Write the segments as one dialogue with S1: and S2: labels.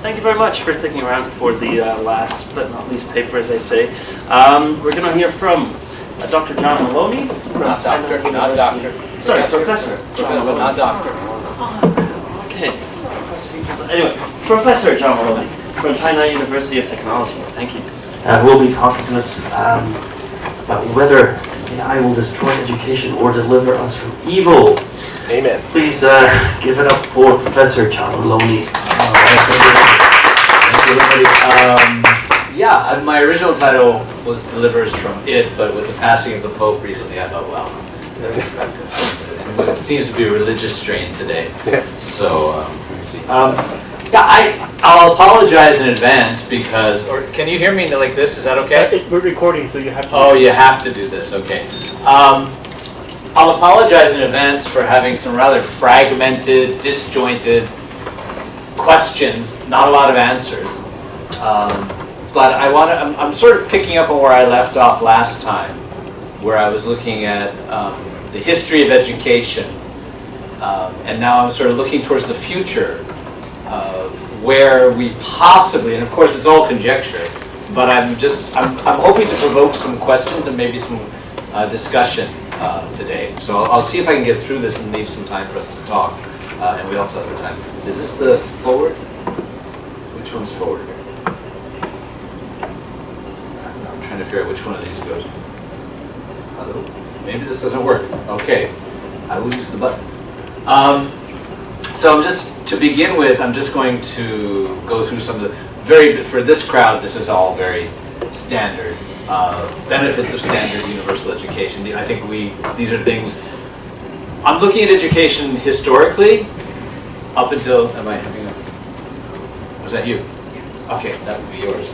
S1: thank you very much for sticking around for the last but not least paper, as they say. We're going to hear from Dr. John Maloney.
S2: Not doctor, not doctor.
S1: Sorry, Professor.
S2: Not doctor.
S1: Okay. Anyway, Professor John Maloney from Tainan University of Technology. Thank you. Will be talking to us about whether AI will destroy education or deliver us from evil.
S2: Amen.
S1: Please give it up for Professor John Maloney.
S2: Thank you, everybody. My original title was Deliver Us from It, but with the passing of the Pope recently, I thought, well, that's effective. And it seems to be a religious strain today. So, let me see. I'll apologize in advance because, or can you hear me like this? Is that okay?
S3: We're recording, so you have to.
S2: Oh, you have to do this. Okay. I'll apologize in advance for having some rather fragmented, disjointed questions, not a lot of answers. But I'm sort of picking up on where I left off last time, where I was looking at the history of education, and now I'm sort of looking towards the future of where we possibly, and of course it's all conjecture, but I'm hoping to provoke some questions and maybe some discussion today. So I'll see if I can get through this and leave some time for us to talk. And we also have the time. Is this the forward? Which one's forward here? I'm trying to figure out which one of these goes. Hello? Maybe this doesn't work. Okay. I will use the button. So to begin with, I'm just going to go through some of the for this crowd, this is all very standard. Benefits of standard universal education. I think these are things, I'm looking at education historically, up until, was that you? Okay, that would be yours.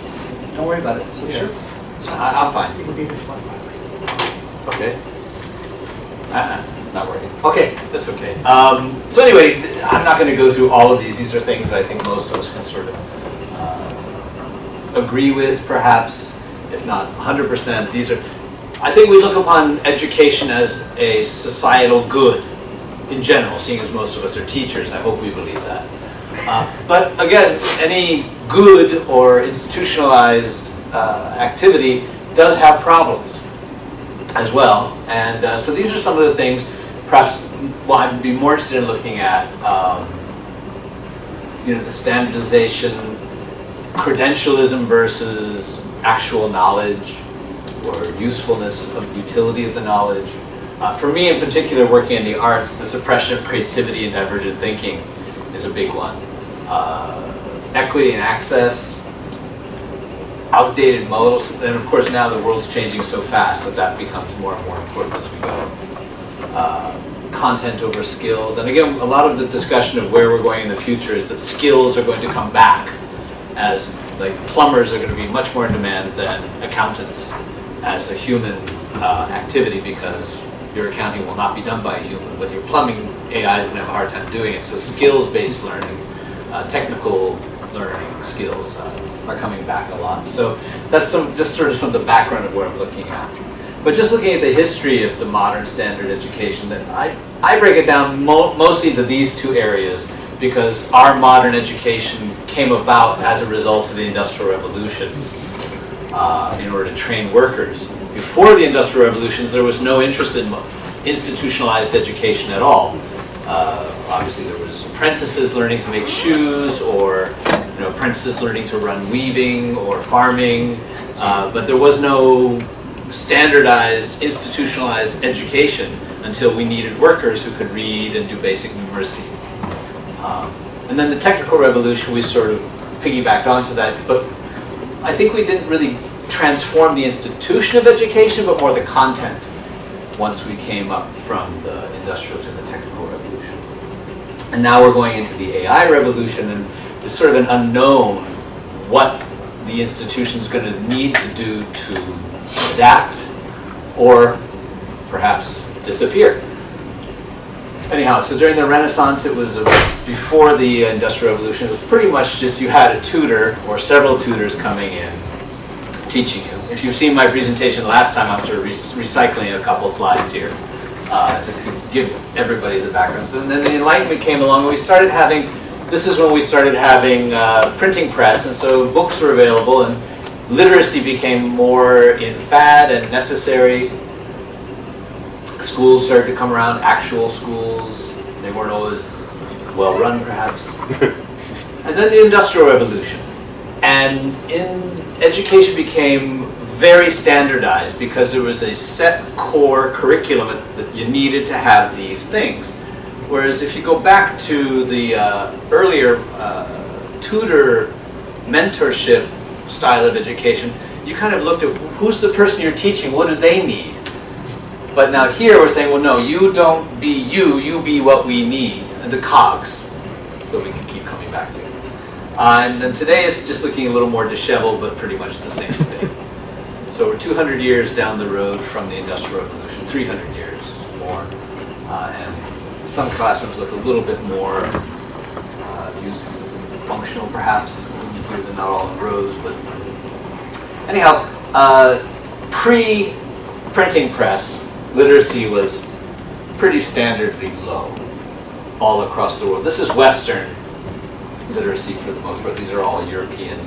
S2: Don't worry about it. So sure. So I'm fine.
S4: It would be this one, by the way.
S2: Okay. Not working. Okay, that's okay. So anyway, I'm not going to go through all of these. These are things I think most of us can sort of agree with, perhaps, if not 100%. I think we look upon education as a societal good in general, seeing as most of us are teachers. I hope we believe that. But again, any good or institutionalized activity does have problems as well. And so these are some of the things, perhaps I'd be more interested in looking at, the standardization, credentialism versus actual knowledge, or usefulness of utility of the knowledge. For me in particular, working in the arts, the suppression of creativity and divergent thinking is a big one. Equity and access, outdated models, and of course now the world's changing so fast that becomes more and more important as we go. Content over skills, and again, a lot of the discussion of where we're going in the future is that skills are going to come back, as like plumbers are going to be much more in demand than accountants as a human activity, because your accounting will not be done by a human, but your plumbing AI is going to have a hard time doing it. So skills-based learning, technical learning skills are coming back a lot. So that's just sort of some of the background of what I'm looking at. But just looking at the history of the modern standard education, that I break it down mostly to these two areas, because our modern education came about as a result of the Industrial Revolutions in order to train workers. Before the Industrial Revolutions, there was no interest in institutionalized education at all. Obviously, there was apprentices learning to make shoes, or apprentices learning to run weaving or farming, but there was no standardized, institutionalized education until we needed workers who could read and do basic numeracy. And then the technical revolution, we sort of piggybacked onto that, but I think we didn't really transform the institution of education, but more the content once we came up from the industrial to the technical revolution. And now we're going into the AI revolution, and it's sort of an unknown what the institution's going to need to do to adapt or perhaps disappear. Anyhow, so during the Renaissance, it was before the Industrial Revolution, it was pretty much just you had a tutor or several tutors coming in teaching you. If you've seen my presentation last time, I'm sort of recycling a couple slides here just to give everybody the background. So then the Enlightenment came along, and we started having this is when we started having printing press, and so books were available, and literacy became more in fad and necessary. Schools started to come around, actual schools. They weren't always well run, perhaps. And then the Industrial Revolution. And education became very standardized because there was a set core curriculum that you needed to have these things. Whereas if you go back to the earlier tutor mentorship style of education, you kind of looked at who's the person you're teaching, what do they need? But now here we're saying, well, no, you don't be you, you be what we need, and the cogs that we can keep coming back to. And then today it's just looking a little more disheveled, but pretty much the same thing. So we're 200 years down the road from the Industrial Revolution, 300 years more. And some classrooms look a little bit more functional, perhaps. Here they're not all in rows, but anyhow, pre-printing press, literacy was pretty standardly low all across the world. This is Western literacy for the most part. These are all European,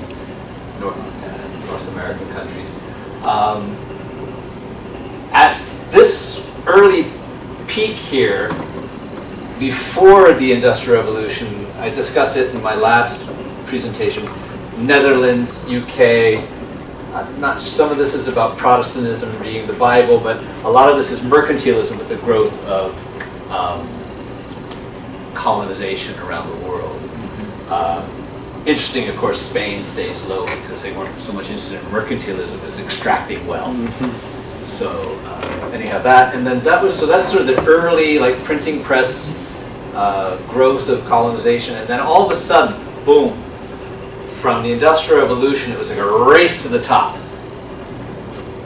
S2: North American countries. At this early peak here, before the Industrial Revolution, I discussed it in my last presentation, Netherlands, UK, some of this is about Protestantism, reading the Bible, but a lot of this is mercantilism with the growth of colonization around the world. Interesting, of course, Spain stays low because they weren't so much interested in mercantilism as extracting wealth. So anyhow, that, and then that's sort of the early printing press growth of colonization, and then all of a sudden, boom, from the Industrial Revolution, it was like a race to the top.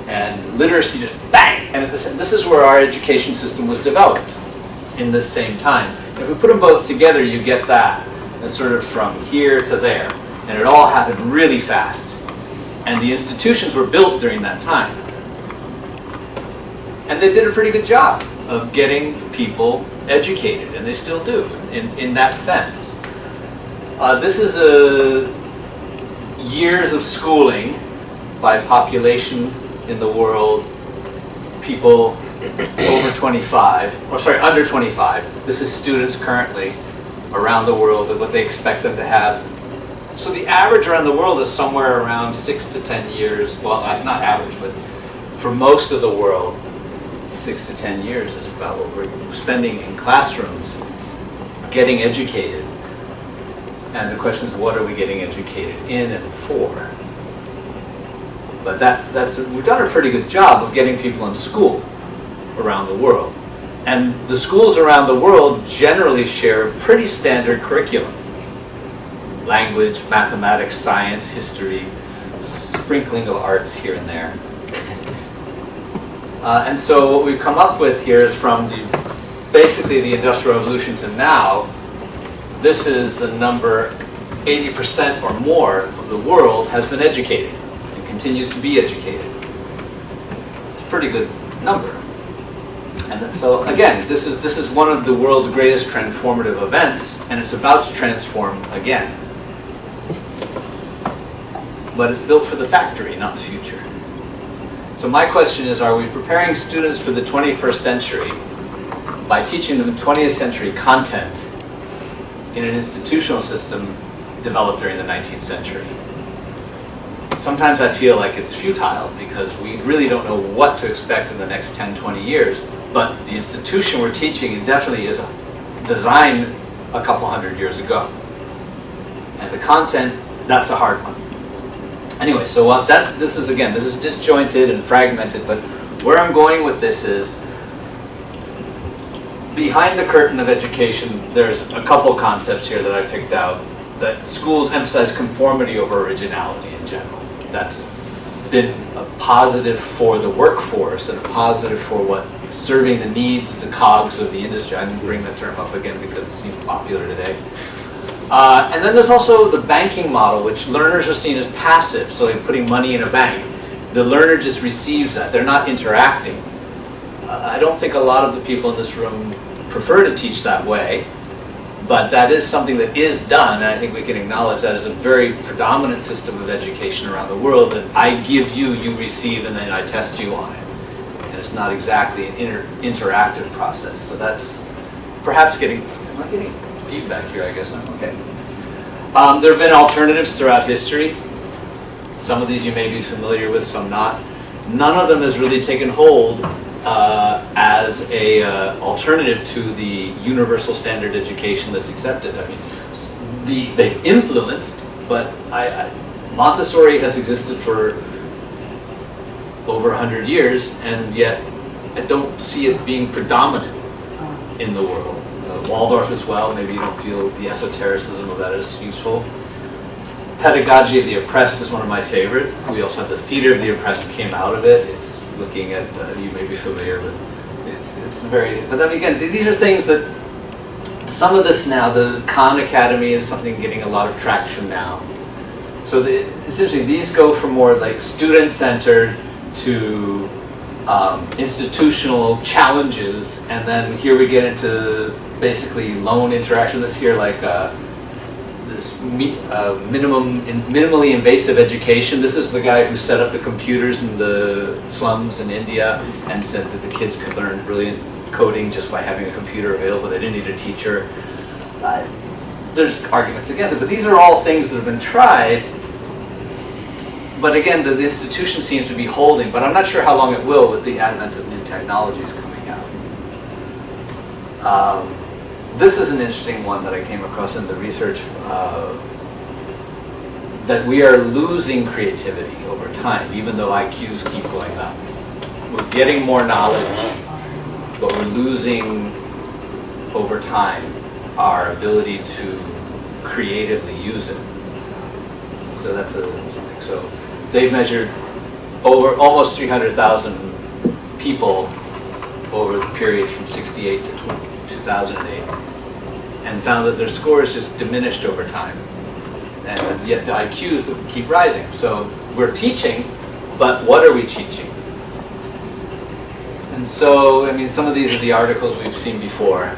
S2: And literacy just bang! And this is where our education system was developed in this same time. If we put them both together, you get that. And sort of from here to there. And it all happened really fast. And the institutions were built during that time. And they did a pretty good job of getting people educated, and they still do, in that sense. This is years of schooling by population in the world, people over 25, or sorry, under 25. This is students currently around the world and what they expect them to have. So the average around the world is somewhere around 6 to 10 years. Well, not average, but for most of the world, 6 to 10 years is about what we're spending in classrooms getting educated. And the question is, what are we getting educated in and for? But we've done a pretty good job of getting people in school around the world. And the schools around the world generally share a pretty standard curriculum. Language, mathematics, science, history, sprinkling of arts here and there. And so what we've come up with here is from basically the Industrial Revolution to now, this is the number, 80% or more of the world has been educated and continues to be educated. It's a pretty good number. And so again, this is one of the world's greatest transformative events, and it's about to transform again. But it's built for the factory, not the future. So my question is, are we preparing students for the 21st century by teaching them 20th century content in an institutional system developed during the 19th century? Sometimes I feel like it's futile because we really don't know what to expect in the next 10, 20 years. But the institution we're teaching definitely is designed a couple hundred years ago. And the content, that's a hard one. Anyway, so this is disjointed and fragmented, but where I'm going with this is, behind the curtain of education, there's a couple concepts here that I picked out, that schools emphasize conformity over originality in general. That's been a positive for the workforce and a positive for what serving the needs, the cogs of the industry. I didn't bring that term up again because it seems popular today. And then there's also the banking model, which learners are seen as passive, so they're putting money in a bank. The learner just receives that. They're not interacting. I don't think a lot of the people in this room prefer to teach that way, But that is something that is done, and I think we can acknowledge that as a very predominant system of education around the world, that I give you, you receive, and then I test you on it. And it's not exactly an interactive process. So that's perhaps am I getting feedback here, I guess? Okay. There have been alternatives throughout history. Some of these you may be familiar with, some not. None of them has really taken hold as a alternative to the universal standard education that's accepted. I mean, they've influenced, but Montessori has existed for over 100 years, and yet I don't see it being predominant in the world. Waldorf as well, maybe you don't feel the esotericism of that as useful. Pedagogy of the Oppressed is one of my favorite. We also have the Theater of the Oppressed came out of it. It's looking at, you may be familiar with, it's very, but then again, these are things that, some of this now, the Khan Academy is something getting a lot of traction now. So essentially these go from more like student-centered to institutional challenges, and then here we get into basically lone interaction. This here like this minimally invasive education. This is the guy who set up the computers in the slums in India and said that the kids could learn brilliant coding just by having a computer available. They didn't need a teacher. There's arguments against it, but these are all things that have been tried. But again, the institution seems to be holding, but I'm not sure how long it will with the advent of new technologies coming out. This is an interesting one that I came across in the research, that we are losing creativity over time, even though IQs keep going up. We're getting more knowledge, but we're losing over time our ability to creatively use it. So that's something. So they've measured over almost 300,000 people over the period from 68 to 2008, and found that their scores just diminished over time. And yet the IQs keep rising. So we're teaching, but what are we teaching? And so, I mean, some of these are the articles we've seen before.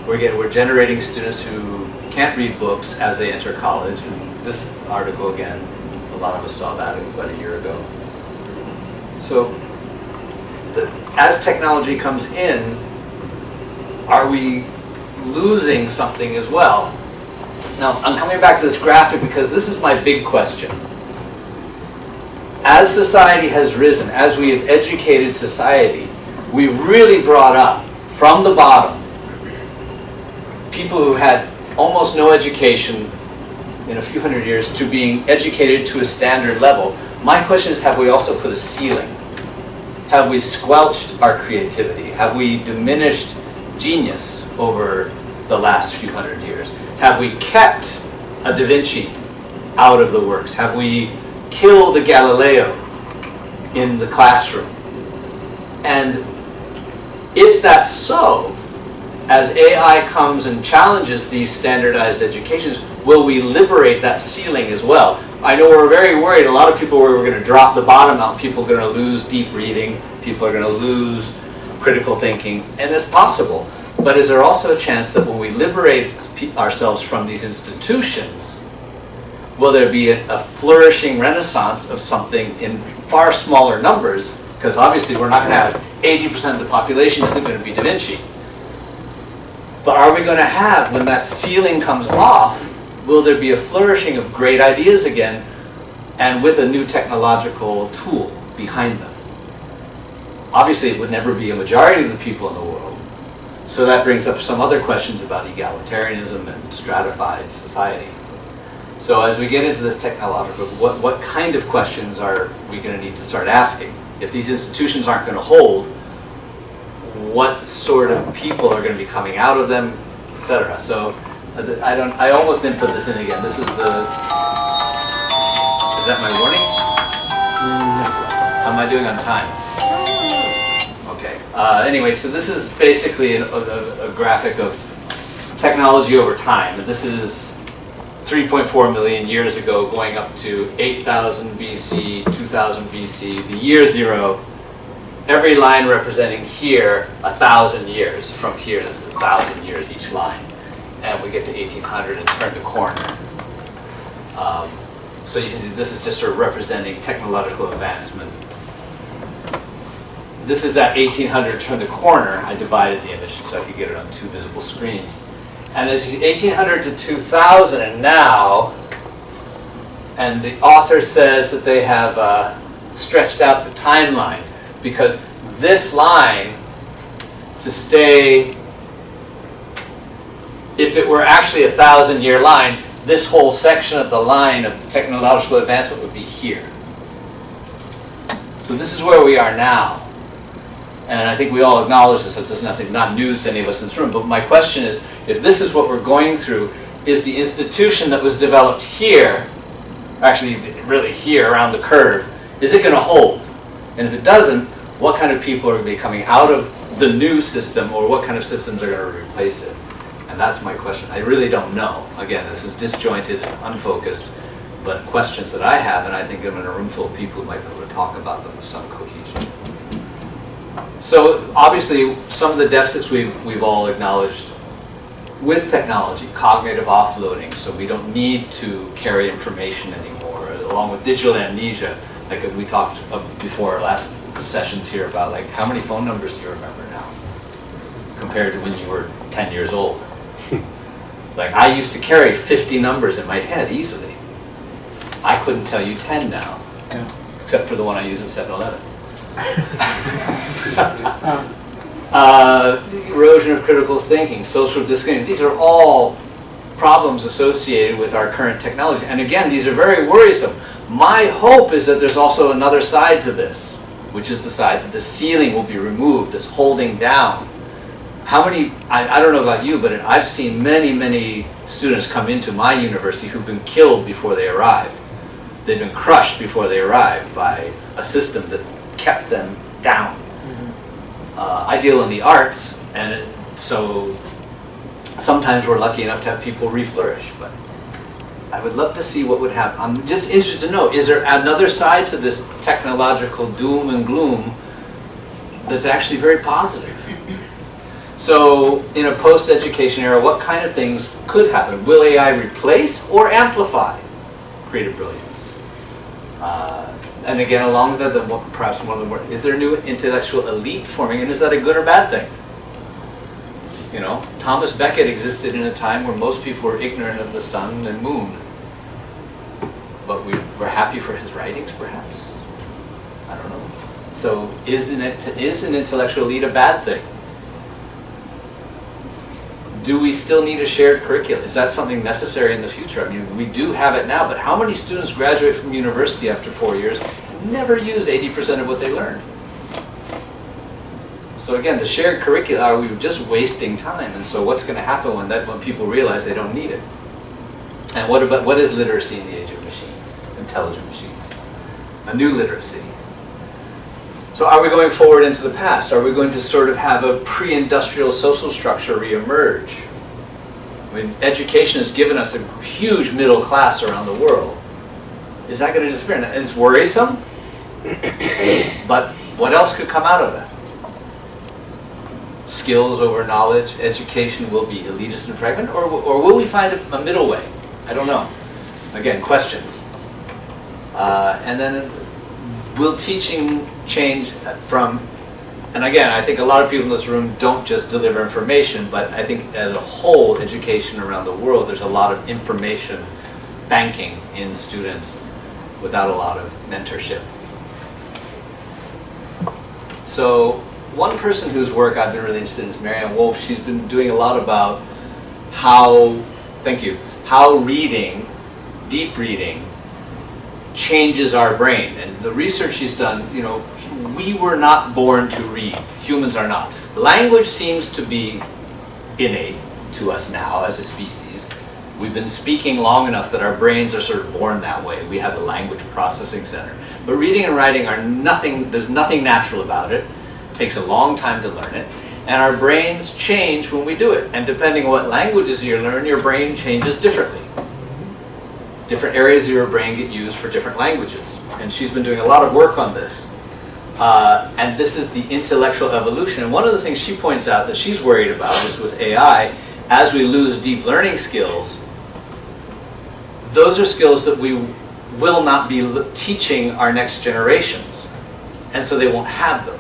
S2: We're generating students who can't read books as they enter college. And this article, again, a lot of us saw that about a year ago. So as technology comes in, are we losing something as well? Now, I'm coming back to this graphic because this is my big question. As society has risen, as we have educated society, we've really brought up from the bottom people who had almost no education in a few hundred years to being educated to a standard level. My question is, have we also put a ceiling? Have we squelched our creativity? Have we diminished genius over the last few hundred years? Have we kept a Da Vinci out of the works? Have we killed a Galileo in the classroom? And if that's so, as AI comes and challenges these standardized educations, will we liberate that ceiling as well? I know we're very worried. A lot of people were going to drop the bottom out. People are going to lose deep reading. People are going to lose critical thinking. And it's possible. But is there also a chance that when we liberate ourselves from these institutions, will there be a flourishing renaissance of something in far smaller numbers? Because obviously we're not going to have 80% of the population isn't going to be Da Vinci. But are we going to have, when that ceiling comes off, will there be a flourishing of great ideas again, and with a new technological tool behind them? Obviously it would never be a majority of the people in the world. So that brings up some other questions about egalitarianism and stratified society. So as we get into this technological, what kind of questions are we going to need to start asking? If these institutions aren't going to hold, what sort of people are going to be coming out of them, etc. So I almost didn't put this in again. This is the, is that my warning? How am I doing on time? Okay. Anyway, so this is basically a graphic of technology over time. And this is 3.4 million years ago, going up to 8,000 BC, 2000 BC, the year zero. Every line representing here 1,000 years. From here, this is 1,000 years each line. and we get to 1800 and turn the corner. So you can see this is just sort of representing technological advancement. This is that 1800 turn the corner. I divided the image so I could get it on 2 visible screens. And as you see, 1800 to 2000 and now, and the author says that they have stretched out the timeline because this line to stay, if it were actually a 1,000-year line, this whole section of the line of the technological advancement would be here. So this is where we are now. And I think we all acknowledge this. It's nothing, not news to any of us in this room. But my question is, if this is what we're going through, is the institution that was developed here, actually really here around the curve, is it going to hold? And if it doesn't, what kind of people are going to be coming out of the new system, or what kind of systems are going to replace it? And that's my question. I really don't know. Again, this is disjointed and unfocused, but questions that I have, and I think I'm in a room full of people who might be able to talk about them with some cohesion. So obviously, some of the deficits we've all acknowledged with technology, cognitive offloading, so we don't need to carry information anymore, along with digital amnesia, like we talked before last sessions here about, like, how many phone numbers do you remember now compared to when you were 10 years old? Like, I used to carry 50 numbers in my head easily. I couldn't tell you 10 now, except for the one I use at 7-Eleven. Erosion of critical thinking, social disconnection, these are all problems associated with our current technology. And again, these are very worrisome. My hope is that there's also another side to this, which is the side that the ceiling will be removed, this holding down. How many, I don't know about you, but I've seen many, many students come into my university who've been killed before they arrived. They've been crushed before they arrived by a system that kept them down. I deal in the arts, and so sometimes we're lucky enough to have people reflourish, but I would love to see what would happen. I'm just interested to know, is there another side to this technological doom and gloom that's actually very positive? So in a post-education era, what kind of things could happen? Will AI replace or amplify creative brilliance? And again, along with that, perhaps one of the more, is there a new intellectual elite forming, and is that a good or bad thing? You know, Thomas Becket existed in a time where most people were ignorant of the sun and moon. But we were happy for his writings, perhaps? I don't know. So is an intellectual elite a bad thing? Do we still need a shared curriculum? Is that something necessary in the future? I mean, we do have it now, but how many students graduate from university after 4 years and never use 80% of what they learned? So again, the shared curriculum, are we just wasting time? And so what's going to happen when people realize they don't need it? And what is literacy in the age of machines, intelligent machines? A new literacy. So are we going forward into the past? Are we going to sort of have a pre-industrial social structure reemerge? I mean, education has given us a huge middle class around the world. Is that going to disappear? And it's worrisome, but what else could come out of that? Skills over knowledge, education will be elitist and fragment, or will we find a middle way? I don't know. Again, questions. And then will teaching change from, and again, I think a lot of people in this room don't just deliver information, but I think as a whole, education around the world, there's a lot of information banking in students without a lot of mentorship. So one person whose work I've been really interested in is Marianne Wolf. She's been doing a lot about how reading, deep reading, changes our brain. And the research she's done, you know, we were not born to read. Humans are not. Language seems to be innate to us now as a species. We've been speaking long enough that our brains are sort of born that way. We have a language processing center. But reading and writing are nothing, there's nothing natural about it. It takes a long time to learn it. And our brains change when we do it. And depending on what languages you learn, your brain changes differently. Different areas of your brain get used for different languages. And she's been doing a lot of work on this. And this is the intellectual evolution. And one of the things she points out that she's worried about is with AI, as we lose deep learning skills, those are skills that we will not be teaching our next generations, and so they won't have them.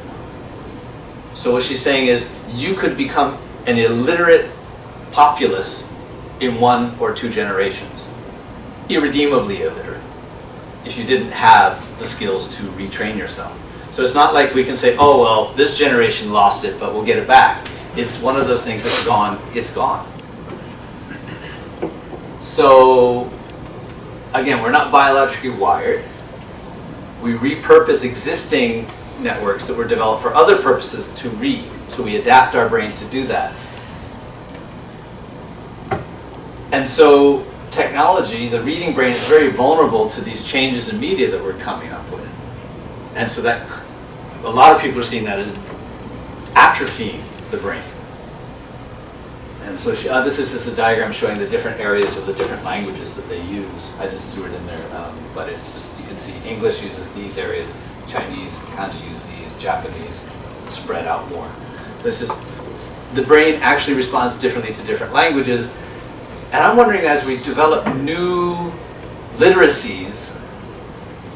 S2: So what she's saying is, you could become an illiterate populace in 1 or 2 generations, irredeemably illiterate, if you didn't have the skills to retrain yourself. So it's not like we can say, oh, well, this generation lost it, but we'll get it back. It's one of those things that's gone, it's gone. So, again, we're not biologically wired. We repurpose existing networks that were developed for other purposes to read. So we adapt our brain to do that. And so technology, the reading brain, is very vulnerable to these changes in media that we're coming up with. And so that, a lot of people are seeing that as atrophying the brain. And so this is just a diagram showing the different areas of the different languages that they use. I just threw it in there, but it's just, you can see English uses these areas, Chinese, Kanji uses these, Japanese spread out more. So it's just, the brain actually responds differently to different languages. And I'm wondering, as we develop new literacies,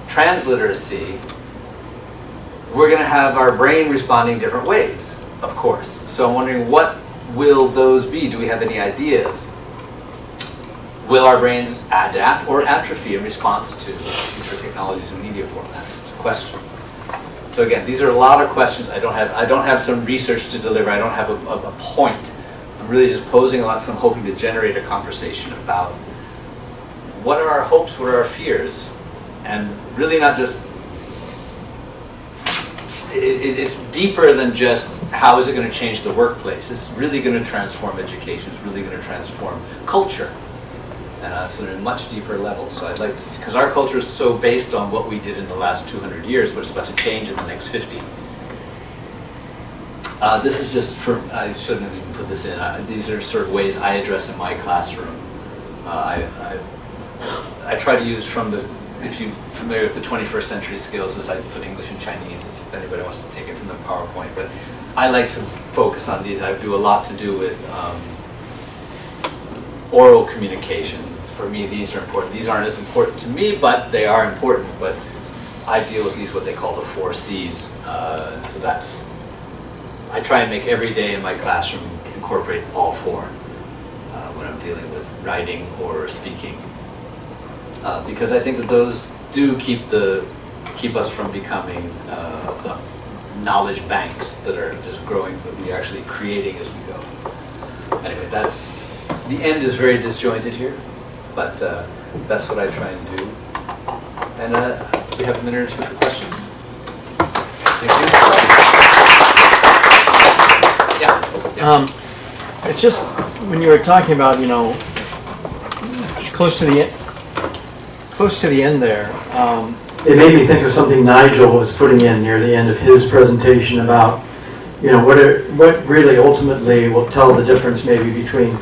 S2: transliteracy, we're going to have our brain responding different ways, of course. So I'm wondering, what will those be? Do we have any ideas? Will our brains adapt or atrophy in response to future technologies and media formats? It's a question. So again, these are a lot of questions. I don't have some research to deliver. I don't have a point. I'm really just posing a lot, so I'm hoping to generate a conversation about what are our hopes, what are our fears, and really not just, it's deeper than just how is it going to change the workplace. It's really going to transform education. It's really going to transform culture. And it's at a much deeper level. So I'd like to see, because our culture is so based on what we did in the last 200 years, but it's about to change in the next 50. This is just for, I shouldn't have even put this in. These are sort of ways I address in my classroom. I try to use from the, if you're familiar with the 21st century skills, is I put English and Chinese, if anybody wants to take it from the PowerPoint. But I like to focus on these. I do a lot to do with oral communication. For me, these are important. These aren't as important to me, but they are important. But I deal with these, what they call the 4 C's. So that's, I try and make every day in my classroom incorporate all 4 when I'm dealing with writing or speaking. Because I think that those do keep us from becoming knowledge banks that are just growing, but we're actually creating as we go. Anyway, that's, the end is very disjointed here, but that's what I try and do. And we have a minute or 2 for questions. Thank you. Yeah.
S4: It's just, when you were talking about, you know, close to the end there,
S3: it made me think of something Nigel was putting in near the end of his presentation about, you know, what really ultimately will tell the difference maybe between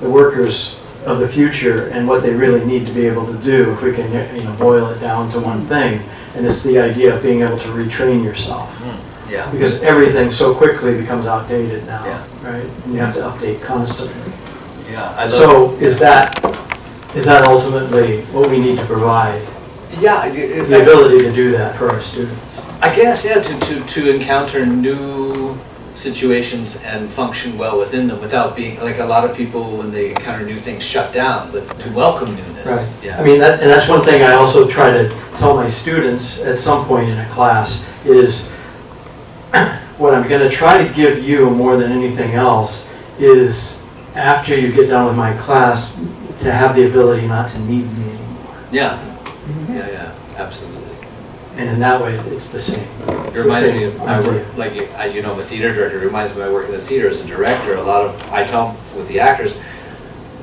S3: the workers of the future and what they really need to be able to do, if we can, you know, boil it down to one thing. And it's the idea of being able to retrain yourself.
S2: Yeah.
S3: Because everything so quickly becomes outdated now,
S2: Yeah.
S3: right? And you have to update constantly.
S2: Yeah.
S3: So is that ultimately what we need to provide?
S2: Yeah.
S3: The ability to do that for our students.
S2: I guess, yeah, to encounter new situations and function well within them without being, like a lot of people when they encounter new things shut down, but to welcome newness.
S3: Right.
S2: Yeah.
S3: I mean, and that's one thing I also try to tell my students at some point in a class is what I'm going to try to give you more than anything else is after you get done with my class to have the ability not to need me anymore.
S2: Yeah. Yeah, absolutely.
S3: And in that way, it's the same.
S2: It reminds me of my work, like you know, I'm a theater director. It reminds me of my work in the theater as a director. I tell with the actors,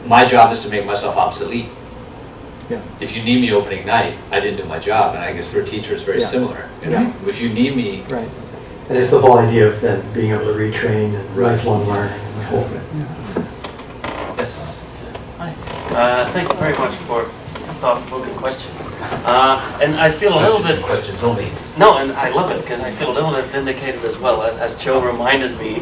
S2: my job is to make myself obsolete.
S3: Yeah.
S2: If you need me opening night, I didn't do my job, and I guess for a teacher it's very similar. You know, if you need me,
S3: right. And it's the whole idea of then being able to retrain and lifelong learning and the whole thing.
S2: Yes.
S1: Hi. Thank you very much for these thought-provoking questions. And I feel a little bit...
S2: Questions only.
S1: No, and I love it because I feel a little bit vindicated as well, as Joe reminded me.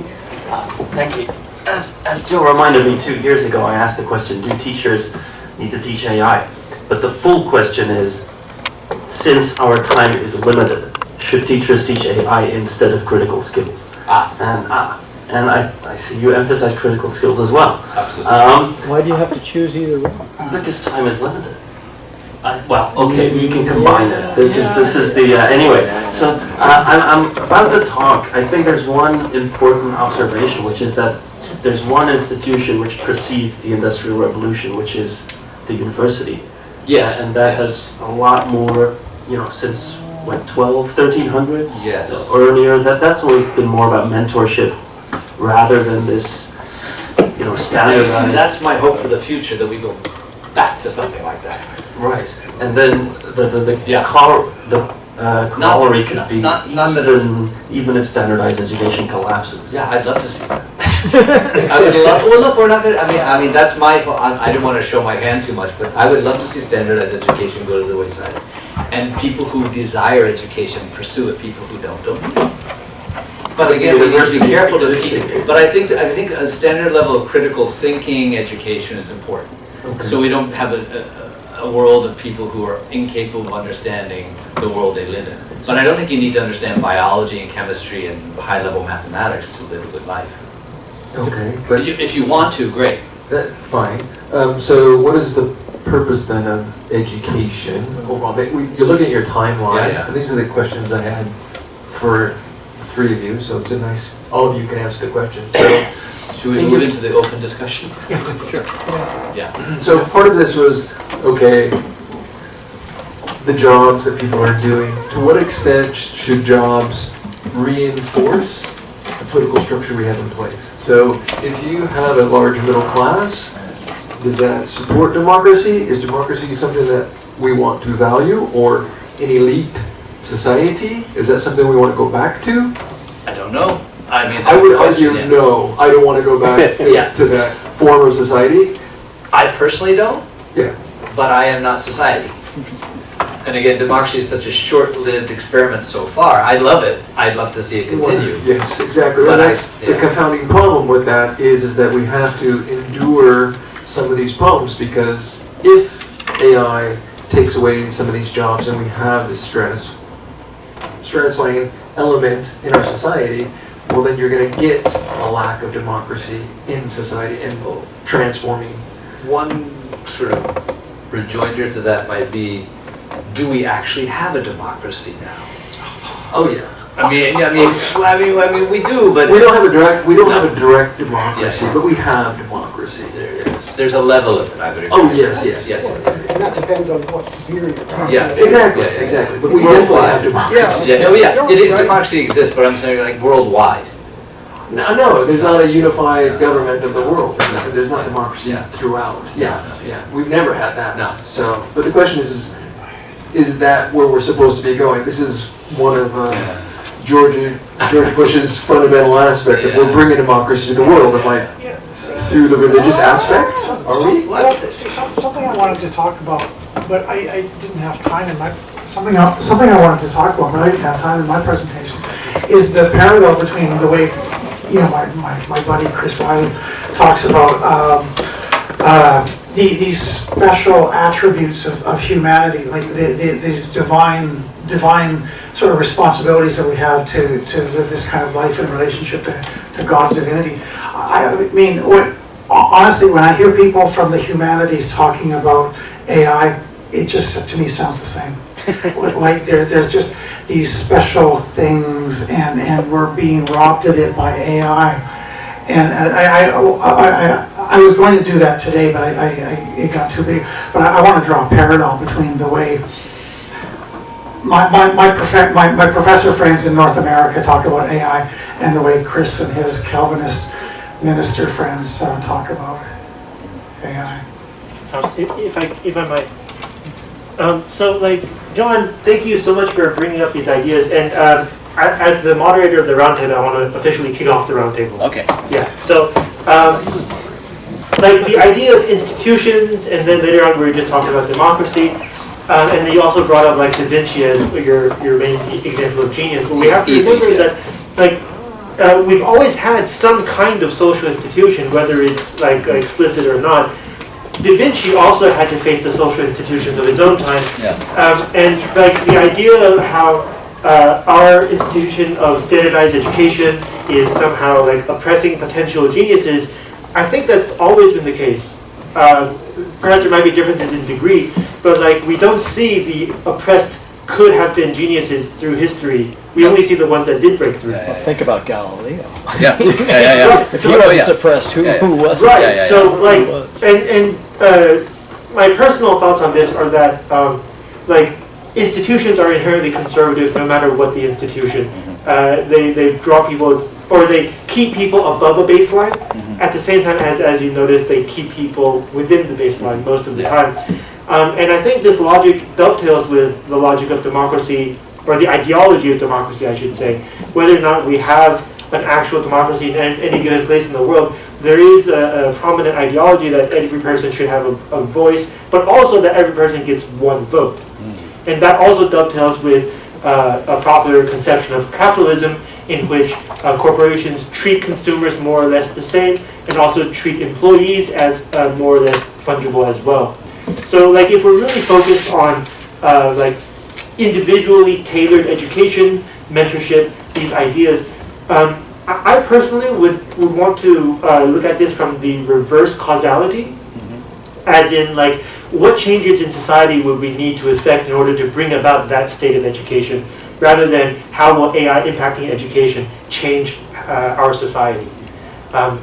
S1: Thank you. as Joe reminded me 2 years ago, I asked the question, do teachers need to teach AI? But the full question is, since our time is limited, should teachers teach AI instead of critical skills? And I see you emphasize critical skills as well.
S2: Absolutely.
S3: Why do you have to choose either one?
S1: Because time is limited. Well, okay, we can combine it. This is the anyway. So I'm about to talk. I think there's one important observation, which is that there's one institution which precedes the Industrial Revolution, which is the university.
S2: Yes.
S1: And that has a lot more, since what 1300s.
S2: Yes.
S1: Earlier. That's always been more about mentorship rather than this, standardized.
S2: That's my hope for the future, that we go back to something like that.
S1: Right, and then the
S2: Yeah.
S1: corollary could be
S2: not that it's-
S1: even if standardized education collapses.
S2: Yeah, I'd love to see that. I would love. Well, look, we're not gonna. I mean, that's my. I didn't want to show my hand too much, but I would love to see standardized education go to the wayside, and people who desire education pursue it. People who don't. But again, we need to be careful to keep. But I think a standard level of critical thinking education is important.
S1: Okay.
S2: So we don't have a world of people who are incapable of understanding the world they live in. But I don't think you need to understand biology and chemistry and high-level mathematics to live a good life.
S5: Okay, but
S2: If you want to, great.
S5: fine. So what is the purpose then of education overall? You're looking at your timeline,
S2: Yeah.
S5: and these are the questions I had for the three of you, so it's a nice, all of you can answer the question. So,
S2: Should we move into the open discussion?
S5: Sure.
S2: Yeah.
S5: So part of this was, okay, the jobs that people are doing, to what extent should jobs reinforce the political structure we have in place? So if you have a large middle class, does that support democracy? Is democracy something that we want to value, or an elite society? Is that something we want to go back to?
S2: I don't know. I mean,
S5: I
S2: that's
S5: would
S2: the question,
S5: argue,
S2: yeah.
S5: no, I don't want to go back
S2: Yeah.
S5: to that form of society.
S2: I personally don't,
S5: Yeah.
S2: but I am not society. And again, democracy is such a short-lived experiment so far. I love it. I'd love to see it continue.
S5: Yes, exactly.
S2: But
S5: And
S2: I-
S5: that's the
S2: yeah.
S5: confounding problem with that is that we have to endure some of these problems, because if AI takes away some of these jobs and we have this stratifying element in our society, well, then you're going to get a lack of democracy in society and transforming.
S2: One sort of rejoinder to that might be, do we actually have a democracy now?
S5: Oh yeah.
S2: I mean, we do, but
S5: We don't have a direct democracy,
S2: Yeah.
S5: but we have democracy.
S2: there's a level of it, I would agree.
S5: Oh yes, yes,
S2: Yes.
S6: And that depends on what sphere you're talking
S2: Yeah.
S6: about.
S5: Exactly,
S2: Yeah, yeah.
S5: exactly. But we definitely have democracy.
S2: Yeah, no, yeah,
S6: Right.
S2: democracy exists, but I'm saying like worldwide.
S5: No, there's not a unified government of the world. There's not democracy
S2: Yeah.
S5: throughout. Yeah, yeah. We've never had that.
S2: No.
S5: So, but the question is that where we're supposed to be going? This is one of George Bush's fundamental aspect of we're bringing democracy to the world. And like through the religious aspect, are we?
S6: Something I wanted to talk about, but I didn't have time in my, something I wanted to talk about, but I didn't have time in my presentation, is the parallel between the way, my buddy Chris Wiley talks about these special attributes of humanity, like these divine sort of responsibilities that we have to live this kind of life in relationship to God's divinity. I mean, honestly, when I hear people from the humanities talking about AI, it just to me sounds the same. Like there's just these special things, and we're being robbed of it by AI. And I was going to do that today, but it got too big. But I want to draw a parallel between the way my professor friends in North America talk about AI and the way Chris and his Calvinist minister friends talk about AI.
S7: If I might. So, John, thank you so much for bringing up these ideas. And as the moderator of the roundtable, I want to officially kick off the roundtable.
S2: Okay.
S7: Yeah. So, the idea of institutions, and then later on we were just talking about democracy, and then you also brought up Da Vinci as your main example of genius. What we have to remember is that we've always had some kind of social institution, whether it's like explicit or not. Da Vinci also had to face the social institutions of his own time.
S2: Yeah.
S7: And like the idea of how our institution of standardized education is somehow like oppressing potential geniuses, I think that's always been the case. Perhaps there might be differences in degree, but like we don't see the oppressed could have been geniuses through history. We only see the ones that did break through.
S4: Well, think about Galileo.
S2: Yeah.
S4: If he wasn't suppressed, who wasn't?
S7: Right. So like, and my personal thoughts on this are that like institutions are inherently conservative, no matter what the institution. They draw people, or they keep people above a baseline. At the same time, as you notice, they keep people within the baseline most of the time. And I think this logic dovetails with the logic of democracy, or the ideology of democracy, I should say. Whether or not we have an actual democracy in any given place in the world, there is a prominent ideology that every person should have a voice, but also that every person gets one vote. And that also dovetails with a popular conception of capitalism, in which corporations treat consumers more or less the same, and also treat employees as more or less fungible as well. So like if we're really focused on like individually tailored education, mentorship, these ideas, I personally would want to look at this from the reverse causality, as in like what changes in society would we need to effect in order to bring about that state of education, rather than how will AI impacting education change our society.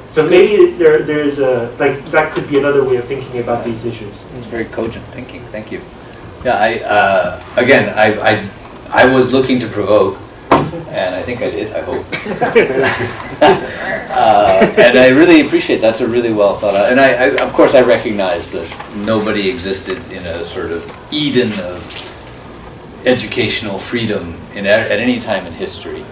S7: So maybe there's a, like, that could be another way of thinking about these issues.
S2: It's very cogent thinking. Thank you. Yeah, I was looking to provoke, and I think I did. I hope. And I really appreciate that's a really well thought out. And I of course I recognize that nobody existed in a sort of Eden of educational freedom at any time in history.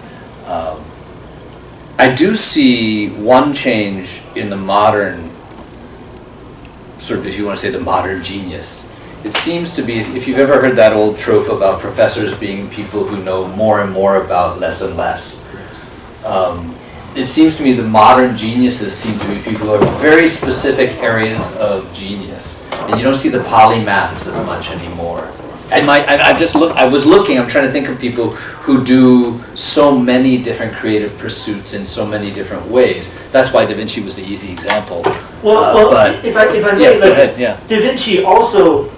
S2: I do see one change in the modern, sort of, if you want to say the modern genius. It seems to be, if you've ever heard that old trope about professors being people who know more and more about less and less, it seems to me the modern geniuses seem to be people who are very specific areas of genius. And you don't see the polymaths as much anymore. And I was looking, I'm trying to think of people who do so many different creative pursuits in so many different ways. That's why Da Vinci was the easy example.
S7: Well,
S2: but
S7: if I may,
S2: yeah,
S7: like,
S2: go ahead, yeah.
S7: Da Vinci also,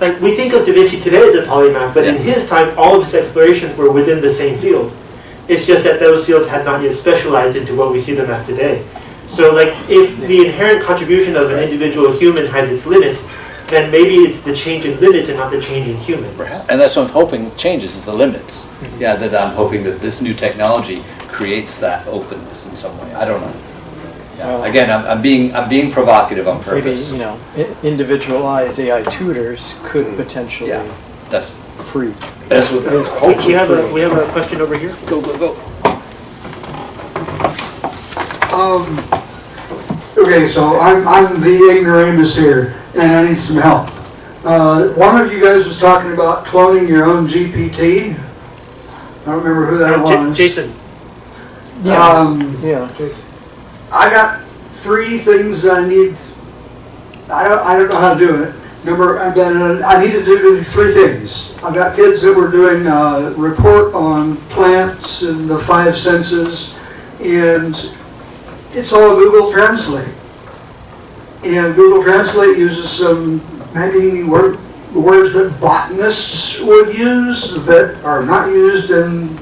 S7: like we think of Da Vinci today as a polymath, but in his time, all of his explorations were within the same field. It's just that those fields had not yet specialized into what we see them as today. So like, if the inherent contribution of an individual human has its limits, then maybe it's the change in limits and not the change in humans.
S2: And that's what I'm hoping changes, is the limits. Yeah, that I'm hoping that this new technology creates that openness in some way. I don't know. Yeah. Again, I'm being provocative on purpose.
S4: Maybe, individualized AI tutors could potentially
S2: that's
S4: free.
S2: That's what.
S7: We have a question over here.
S2: Go.
S6: Okay, so I'm the ignoramus here, and I need some help. One of you guys was talking about cloning your own GPT. I don't remember who that was.
S7: Jason.
S6: Jason. I got 3 things that I need. I don't know how to do it. I need to do 3 things. I've got kids that were doing a report on plants and the 5 senses, and it's all Google Translate. And Google Translate uses some maybe words that botanists would use that are not used in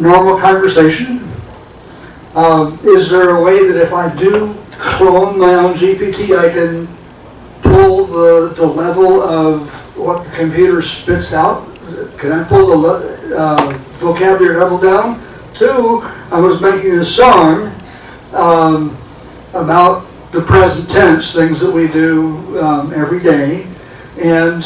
S6: normal conversation. Is there a way that if I do clone my own GPT, I can pull the level of what the computer spits out? Can I pull the vocabulary level down? 2, I was making a song about the present tense, things that we do every day, and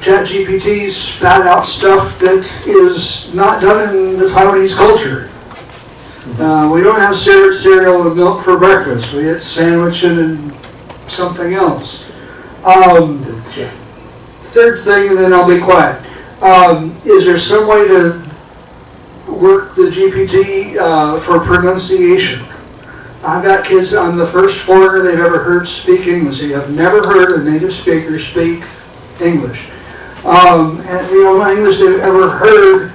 S6: ChatGPT spat out stuff that is not done in the Taiwanese culture. We don't have cereal and milk for breakfast. We get sandwich and something else. 3rd thing, and then I'll be quiet.
S8: Is there some way to work the GPT for pronunciation? I've got kids on the first floor, they've ever heard speak English. They have never heard a native speaker speak English. And the only English they've ever heard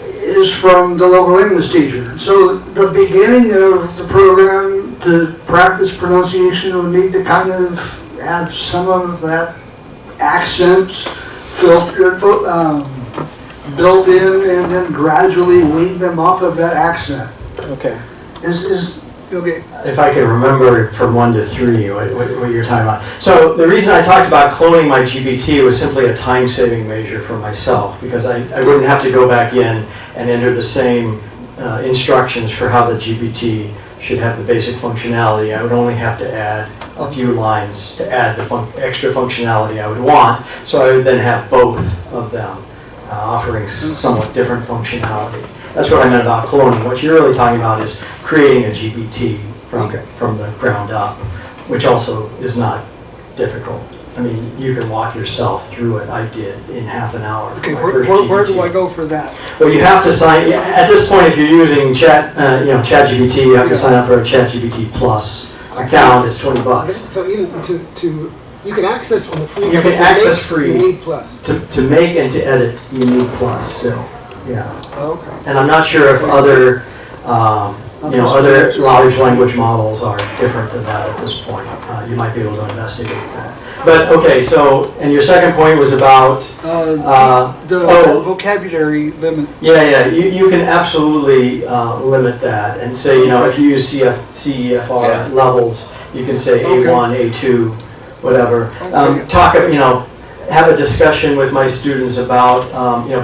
S8: is from the local English teacher. So the beginning of the program to practice pronunciation would need to kind of have some of that accent filtered, built in, and then gradually wean them off of that accent.
S3: Okay.
S8: Okay.
S3: If I can remember from 1 to 3 what you're talking about. So the reason I talked about cloning my GPT was simply a time-saving measure for myself, because I wouldn't have to go back in and enter the same instructions for how the GPT should have the basic functionality. I would only have to add a few lines to add the extra functionality I would want, so I would then have both of them offering somewhat different functionality. That's what I meant about cloning. What you're really talking about is creating a GPT from the ground up, which also is not difficult. I mean, you can walk yourself through it. I did in half an hour.
S8: Okay, where do I go for that?
S3: Well, you have to sign, at this point, if you're using ChatGPT, you have to sign up for a ChatGPT Plus account. It's $20.
S9: So even you can access on the free.
S3: You can access free.
S9: You need Plus.
S3: To make and to edit, you need Plus still. Yeah.
S9: Okay.
S3: And I'm not sure if other, other large language models are different than that at this point. You might be able to investigate that. But okay, so, and your second point was about
S8: the vocabulary limit.
S3: Yeah, you can absolutely limit that and say, if you use CEFR levels, you can say A1, A2, whatever. Have a discussion with my students about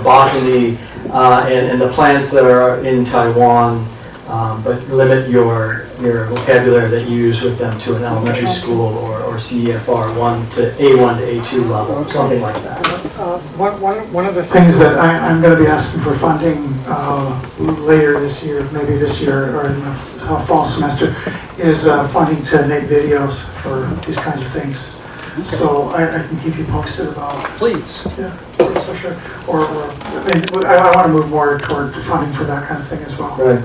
S3: botany and the plants that are in Taiwan, but limit your vocabulary that you use with them to an elementary school or CEFR 1 to A1 to A2 level, something like that.
S6: One of the things that I'm going to be asking for funding later this year, maybe this year or in the fall semester, is funding to make videos for these kinds of things. Okay. So I can keep you posted about.
S8: Please.
S6: Yeah, for sure. I want to move more toward funding for that kind of thing as well.
S3: Right.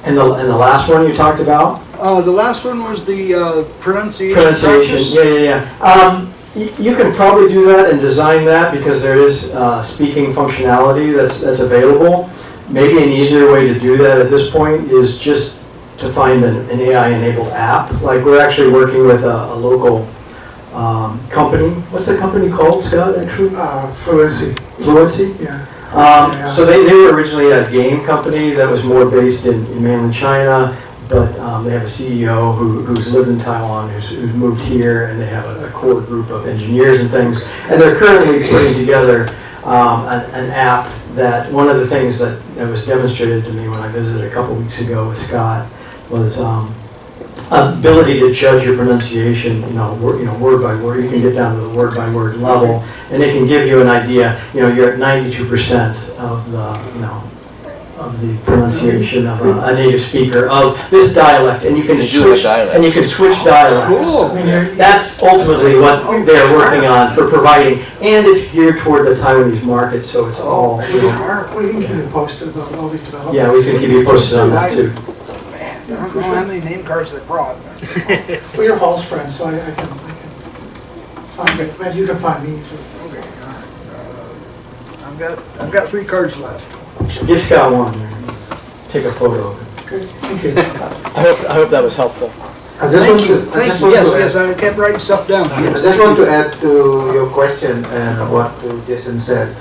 S3: And the last one you talked about?
S8: The last one was the pronunciation.
S3: Pronunciation. Yeah. You can probably do that and design that because there is speaking functionality that's available. Maybe an easier way to do that at this point is just to find an AI-enabled app. Like we're actually working with a local company. What's the company called, Scott, actually?
S6: Fluency.
S3: Fluency?
S6: Yeah.
S3: So they were originally a game company that was more based in mainland China, but they have a CEO who's lived in Taiwan, who's moved here, and they have a core group of engineers and things. And they're currently putting together an app that one of the things that was demonstrated to me when I visited a couple weeks ago with Scott was ability to judge your pronunciation, word by word. You can get down to the word by word level, and it can give you an idea. You're at 92% of the pronunciation of a native speaker of this dialect, and you can switch dialects.
S8: Cool.
S3: That's ultimately what they're working on for providing, and it's geared toward the Taiwanese market, so it's all.
S6: We can keep you posted about all these developments.
S3: Yeah, we can keep you posted on that too.
S8: I don't know how many name cards they brought.
S6: Well, you're Hall's friend, so I can find it. And you can find me.
S8: Okay, all right. I've got 3 cards left.
S3: Give Scott one. Take a photo of it.
S6: Good, thank you.
S4: I hope that was helpful.
S8: Thank you. Yes, I kept writing stuff down.
S10: I just want to add to your question and what Jason said.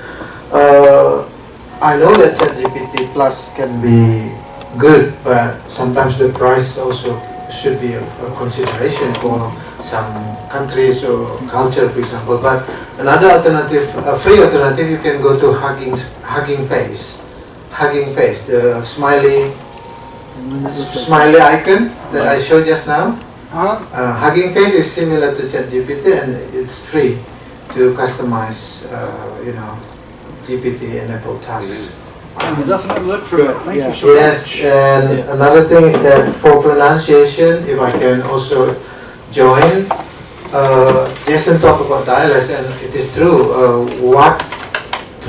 S10: I know that ChatGPT Plus can be good, but sometimes the price also should be a consideration for some countries or culture, for example. But another alternative, a free alternative, you can go to Hugging Face, the smiley icon that I showed just now. Hugging Face is similar to ChatGPT, and it's free to customize, GPT-enabled tasks.
S8: I will definitely look for that. Thank you so much.
S10: Yes, and another thing is that for pronunciation, if I can also join, Jason talked about dialects, and it is true. What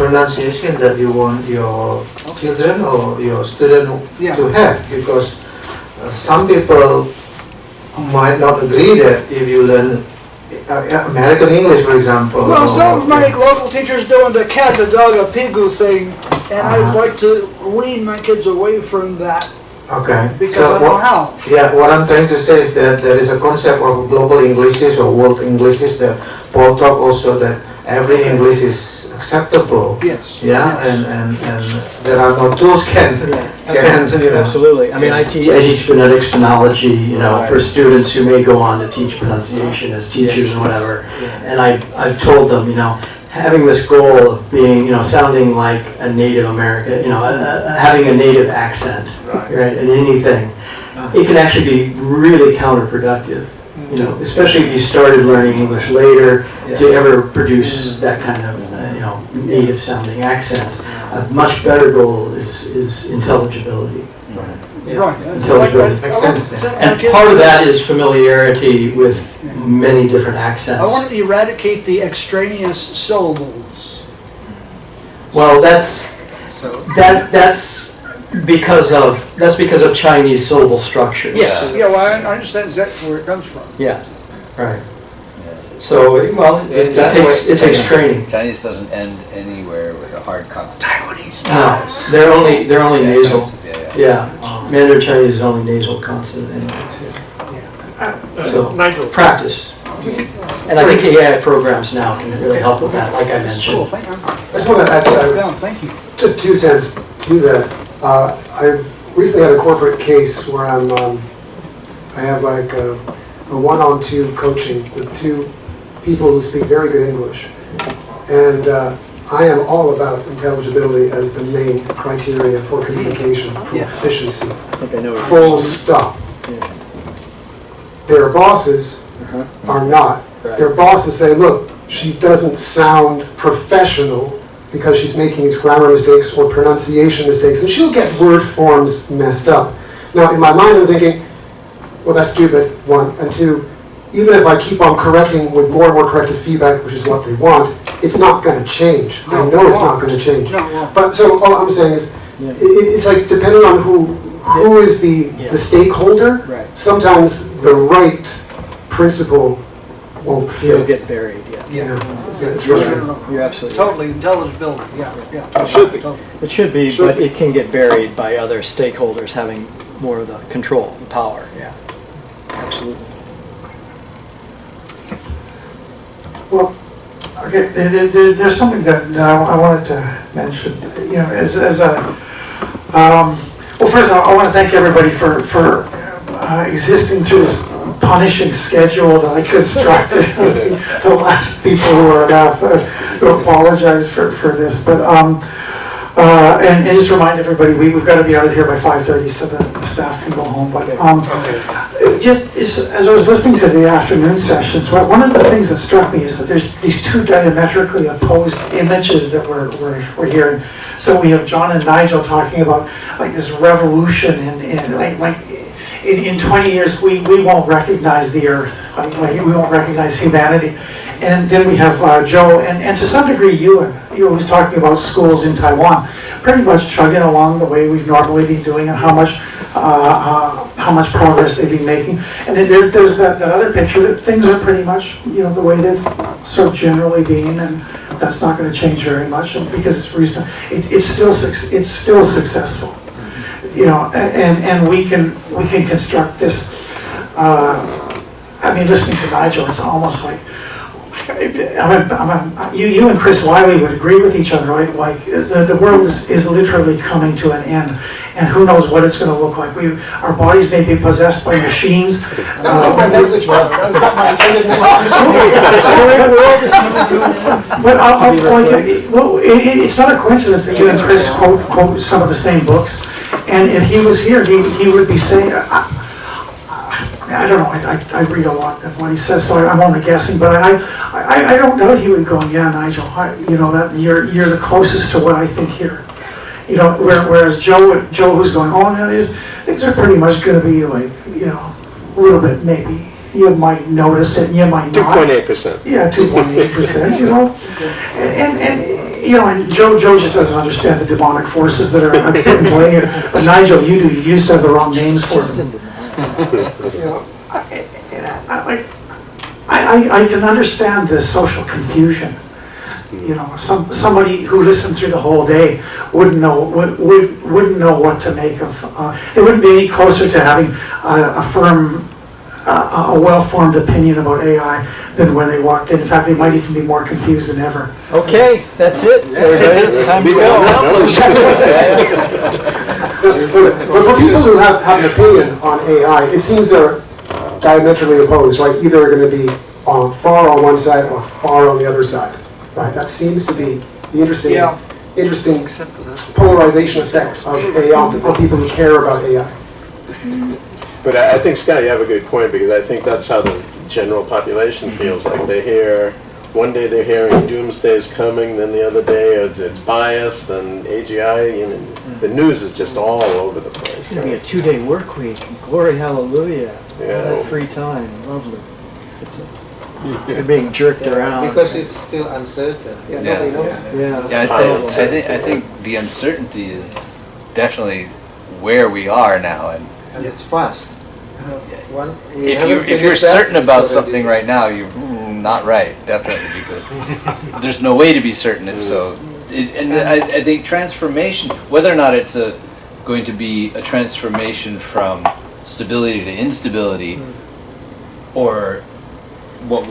S10: pronunciation that you want your children or your student
S9: Yeah.
S10: to have, because some people might not agree that if you learn American English, for example.
S8: Well,
S10: or-
S8: some of my local teachers doing the cat, a dog, a pigu thing, and I'd like to wean my kids away from that
S10: Okay.
S8: because
S10: So
S8: I know
S10: what-
S8: how.
S10: Yeah, what I'm trying to say is that there is a concept of global Englishes or world Englishes that Paul talked also that every English is acceptable.
S9: Yes.
S10: Yeah,
S9: yes.
S10: and there are no tools can, you know.
S4: Absolutely. I mean, I
S3: I teach phonetics, phonology, you know, for students who may go on to teach pronunciation as teachers and whatever. And I've told them, you know, having this goal of being, you know, sounding like a Native American, you know, having a native accent, right, in anything, it can actually be really counterproductive, you know, especially if you started learning English later to ever produce that kind of, you know, native sounding accent. A much better goal is intelligibility.
S8: Right.
S3: Intelligibility.
S10: Makes sense.
S3: And part of that is familiarity with many different accents.
S8: I want to eradicate the extraneous syllables.
S3: Well, that's because of Chinese syllable structures.
S8: Yes. Yeah, well, I understand exactly where it comes from.
S3: Yeah. Right. So, well, it takes training.
S11: Chinese doesn't end anywhere with a hard consonant.
S8: Taiwanese.
S3: No, they're only nasal.
S11: Yeah.
S3: Yeah. Mandarin Chinese is only nasal consonant anyway. So
S7: Nigel.
S3: practice. And I think AI programs now can really help with that, like I
S8: Cool,
S3: mentioned.
S8: thank you.
S9: I just want to add,
S8: Yeah, thank you.
S9: just 2 cents to that. I've recently had a corporate case where I have like a 1-on-2 coaching with 2 people who speak very good English. And I am all about intelligibility as the main criteria for communication proficiency.
S4: I think I know what
S9: Full
S4: you're saying.
S9: stop. Their bosses are not.
S4: Right.
S9: Their bosses say, look, she doesn't sound professional because she's making these grammar mistakes or pronunciation mistakes, and she'll get word forms messed up. Now, in my mind, I'm thinking, well, that's stupid, 1. And 2, even if I keep on correcting with more and more corrective feedback, which is what they want, it's not going to change. I know it's not going to change. But so all I'm saying is, it's like depending on who is the stakeholder,
S4: Right.
S9: sometimes the right principle won't
S4: You'll
S9: fit.
S4: get buried, yeah.
S9: Yeah, it's
S4: You're
S9: frustrating.
S4: right. You're absolutely right.
S8: Totally intelligibility, yeah.
S9: It should be.
S4: It should be,
S9: Should
S4: but
S9: be.
S4: it can get buried by other stakeholders having more of the control, the power, yeah. Absolutely.
S6: Well, okay, there's something that I wanted to mention, you know, as a, well, first I want to thank everybody for existing through this punishing schedule that I constructed. The last people who are about to apologize for this, but and just remind everybody, we've got to be out of here by 5:30 so that the staff can go home. But just as I was listening to the afternoon sessions, one of the things that struck me is that there's these 2 diametrically opposed images that we're hearing. So we have John and Nigel talking about like this revolution and like in 20 years we won't recognize the earth, like we won't recognize humanity. And then we have Joe and to some degree Ewan, who's talking about schools in Taiwan, pretty much chugging along the way we've normally been doing and how much progress they've been making. And then there's that other picture that things are pretty much, the way they've sort of generally been, and that's not going to change very much because it's reasonable. It's still successful, and we can construct this. I mean, listening to Nigel, it's almost like you and Chris Wiley would agree with each other, right? Like the world is literally coming to an end, and who knows what it's going to look like. Our bodies may be possessed by machines.
S9: That was not my message, brother. That was not my intended message.
S6: But it's not a coincidence that you and Chris quote some of the same books, and if he was here, he would be saying. I don't know. I read a lot of what he says, so I'm only guessing. But I don't doubt he would go, yeah, Nigel. That you're the closest to what I think here. Whereas Joe, who's going, oh, no, things are pretty much going to be like, a little bit maybe. You might notice it, and you might not.
S12: 2.8%.
S6: Yeah, 2.8%. And you know, and Joe just doesn't understand the demonic forces that are at play here. But Nigel, you do. You used to have the wrong names for them. You know, I can understand the social confusion. You know, somebody who listened through the whole day wouldn't know what to make of. They wouldn't be any closer to having a firm, a well-formed opinion about AI than when they walked in. In fact, they might even be more confused than ever.
S4: Okay, that's it. Everybody, it's time to go.
S9: But for people who have an opinion on AI, it seems they're diametrically opposed, right? Either they're going to be far on one side or far on the other side, right? That seems to be the interesting polarization effect of AI on people who care about AI.
S12: But I think, Scott, you have a good point, because I think that's how the general population feels. Like they hear, one day they're hearing doomsday's coming, then the other day it's biased, and AGI, you know, the news is just all over the place.
S4: It's going to be a 2-day work week. Glory, hallelujah.
S12: Yeah.
S4: All that free time. Lovely. They're being jerked around.
S10: Because it's still uncertain.
S11: Yeah.
S10: Nobody knows.
S4: Yeah.
S11: I think the uncertainty is definitely where we are now, and
S10: It's fast.
S11: if you're certain about something right now, you're not right, definitely, because there's no way to be certain. It's so, I think transformation, whether or not it's going to be a transformation from stability to instability, or what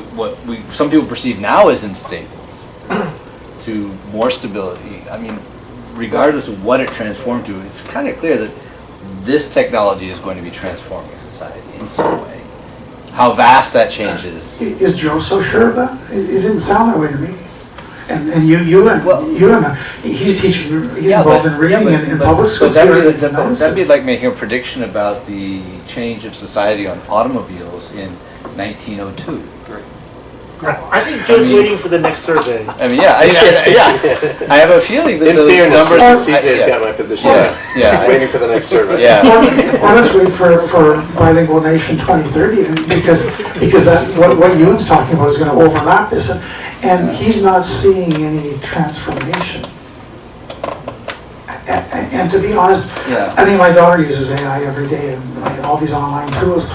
S11: some people perceive now as unstable to more stability. I mean, regardless of what it transformed to, it's kind of clear that this technology is going to be transforming society in some way. How vast that change is.
S6: Is Joe so sure of that? It didn't sound that way to me. And he's teaching. He's involved in reading in public schools.
S11: That'd be like making a prediction about the change of society on automobiles in 1902.
S7: I think Joe's waiting for the next survey.
S11: I mean, I have a feeling that those
S12: fairness,
S11: numbers.
S12: CJ's got my position.
S11: Yeah.
S12: He's waiting for the next survey.
S11: Yeah.
S6: Or let's wait for Bilingual Nation 2030, because that what Ewan's talking about is going to overlap this, and he's not seeing any transformation. And to be honest, I mean, my daughter uses AI every day and all these online tools,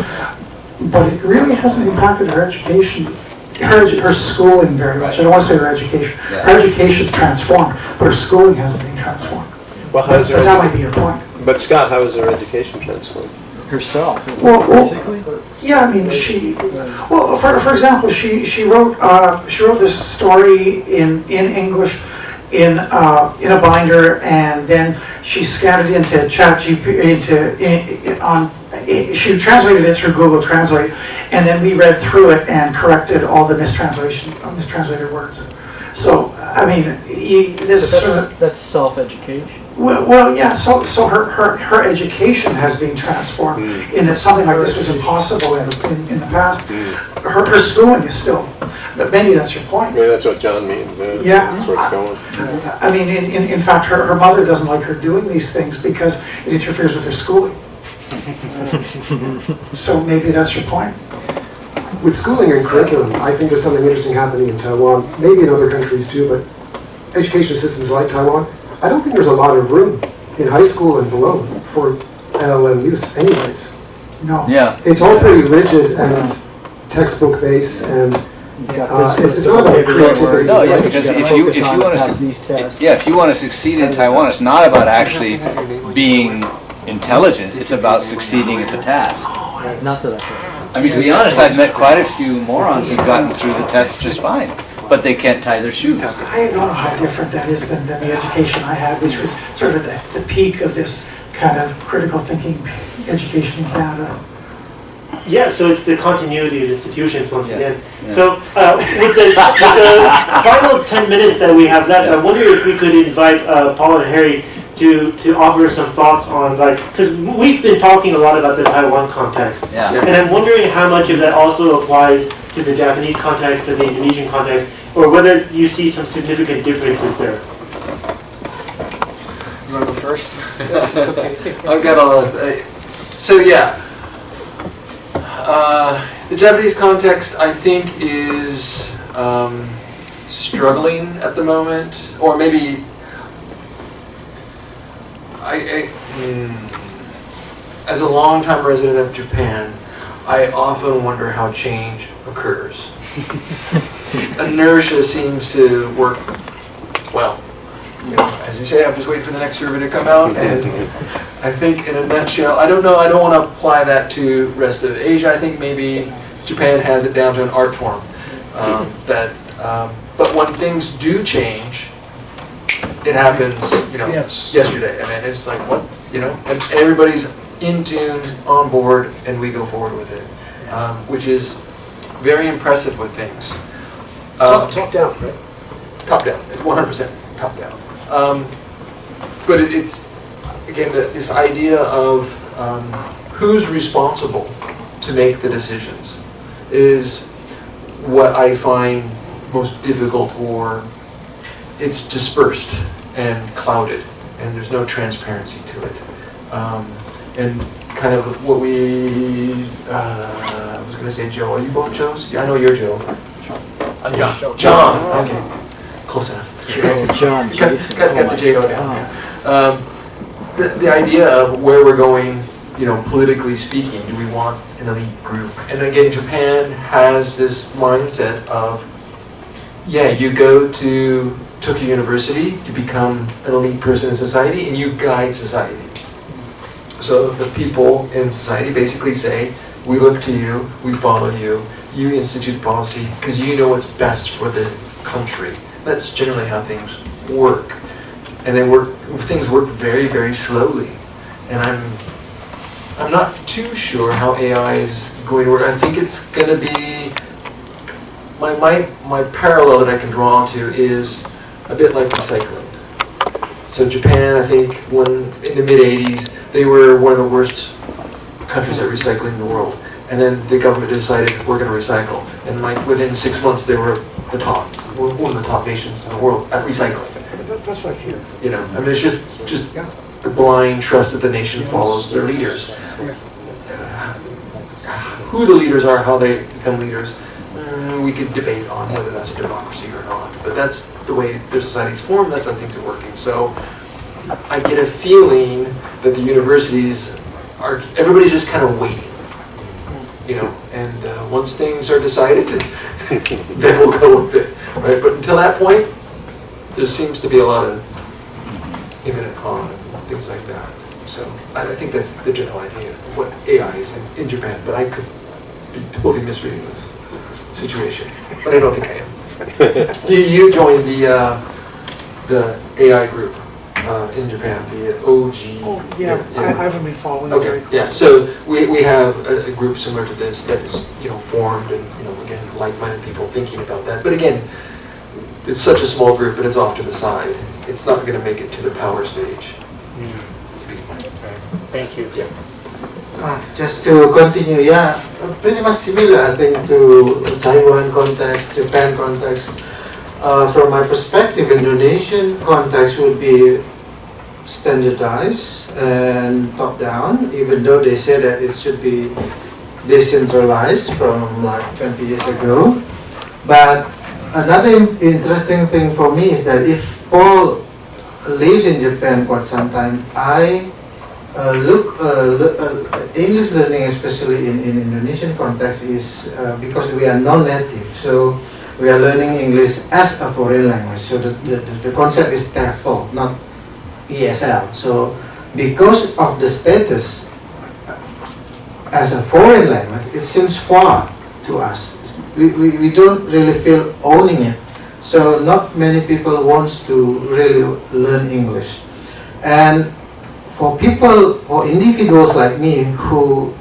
S6: but it really hasn't impacted her education. Her schooling very much. I don't want to say her education. Her education's transformed, but her schooling hasn't been transformed.
S12: Well,
S6: But that might be your point.
S12: But Scott, how is her education transformed?
S4: Herself.
S6: Well, yeah, I mean, for example, she wrote this story in English in a binder, and then she scanned it into she translated it through Google Translate, and then we read through it and corrected all the mistranslated words. So, I mean,
S4: that's self-education.
S6: Well, yeah. So her education has been transformed, in that something like this was impossible in the past. Her schooling is still, but maybe that's your point.
S12: Maybe that's what John means.
S6: Yeah.
S12: That's where it's going.
S6: I mean, in fact, her mother doesn't like her doing these things because it interferes with her schooling. So maybe that's your point.
S9: With schooling and curriculum, I think there's something interesting happening in Taiwan, maybe in other countries too, but education systems like Taiwan, I don't think there's a lot of room in high school and below for LLM use anyways.
S6: No.
S11: Yeah.
S9: It's all pretty rigid and textbook based, and it's not about creativity.
S11: No, yeah, because if you want to succeed in Taiwan, it's not about actually being intelligent. It's about succeeding at the task.
S4: Not that
S11: I mean, to be honest, I've met quite a few morons who've gotten through the test just fine, but they can't tie their shoes.
S6: I don't know how different that is than the education I had, which was sort of the peak of this kind of critical thinking education in Canada.
S7: Yeah, so it's the continuity of institutions once again. Yeah. So with the final 10 minutes that we have left, I wonder if we could invite Paul and Harry to offer some thoughts on, like, because we've been talking a lot about the Taiwan context, and I'm wondering how much of that also applies to the Japanese context and the Indonesian context, or whether you see some significant differences there.
S13: You want to go first? Yes, it's okay. I've got all of the Japanese context, I think, is struggling at the moment, or maybe as a longtime resident of Japan, I often wonder how change occurs. Inertia seems to work well. You know, as you say, I'm just waiting for the next survey to come out, and I think in a nutshell, I don't know, I don't want to apply that to rest of Asia. I think maybe Japan has it down to an art form. But when things do change, it happens, you know, yesterday. I mean, it's like, what, you know, and everybody's in tune, on board, and we go forward with it, which is very impressive with things.
S8: Top down, right?
S13: Top down, 100% top down. But it's, again, this idea of who's responsible to make the decisions is what I find most difficult, or it's dispersed and clouded, and there's no transparency to it. And kind of what we, I was going to say Joe, are you both Joes? Yeah, I know you're Joe.
S2: I'm John.
S13: John, okay, close enough.
S4: John,
S13: Got the J-O down, yeah. The idea of where we're going, you know, politically speaking, do we want an elite group? And again, Japan has this mindset of, yeah, you go to Tokyo University to become an elite person in society, and you guide society. So the people in society basically say, we look to you, we follow you, you institute policy, because you know what's best for the country. That's generally how things work. And things work very, very slowly. And I'm not too sure how AI is going to work. I think it's going to be, my parallel that I can draw to is a bit like recycling. So Japan, I think, when in the mid-80s, they were one of the worst countries at recycling in the world. And then the government decided we're going to recycle. And like within 6 months, they were the top, one of the top nations in the world at recycling.
S8: That's like here.
S13: You know, I mean, it's just the blind trust that the nation follows their leaders. Who the leaders are, how they become leaders, we could debate on whether that's a democracy or not. But that's the way their society's formed, that's how things are working. So I get a feeling that the universities are, everybody's just kind of waiting. You know, and once things are decided, then we'll go with it, right? But until that point, there seems to be a lot of imminent harm and things like that. So I think that's the general idea of what AI is in Japan. But I could be totally misreading this situation, but I don't think I am. You joined the AI group in Japan, the OG.
S6: Oh, yeah, I haven't been following it very closely.
S13: Yeah, so we have a group similar to this that is, you know, formed, and, you know, again, like-minded people thinking about that. But again, it's such a small group, and it's off to the side. It's not going to make it to the power stage.
S7: Thank you.
S13: Yeah.
S10: Just to continue, yeah, pretty much similar, I think, to Taiwan context, Japan context. From my perspective, Indonesian context would be standardized and top-down, even though they say that it should be decentralized from like 20 years ago. But another interesting thing for me is that if Paul lives in Japan quite some time, I look English learning, especially in Indonesian context, is because we are non-native. So we are learning English as a foreign language. So the concept is TEFL, not ESL. So because of the status as a foreign language, it seems far to us. We don't really feel owning it. So not many people want to really learn English. And for people or individuals like me who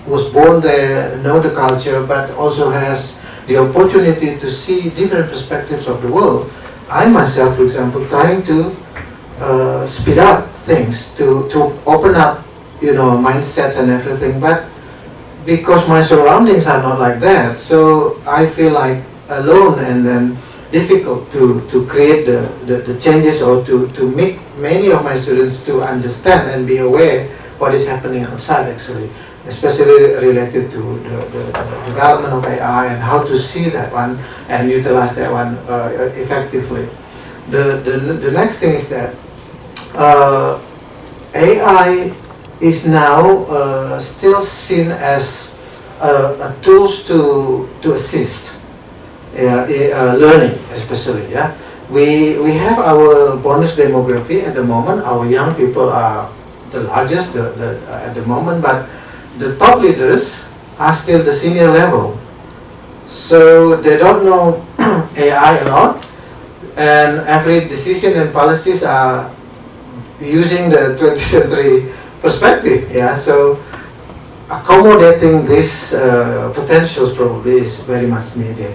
S10: was born there, know the culture, but also has the opportunity to see different perspectives of the world, I myself, for example, trying to speed up things, to open up, you know, mindsets and everything, but because my surroundings are not like that, so I feel like alone and then difficult to create the changes or to make many of my students to understand and be aware what is happening outside actually. especially related to the development of AI and how to see that one and utilize that one effectively. The next thing is that AI is now still seen as a tools to assist learning, especially. Yeah, we have our bonus demography at the moment. Our young people are the largest at the moment, but the top leaders are still the senior level, so they don't know AI a lot, and every decision and policies are using the 20th century perspective. Yeah, so accommodating these potentials probably is very much needed.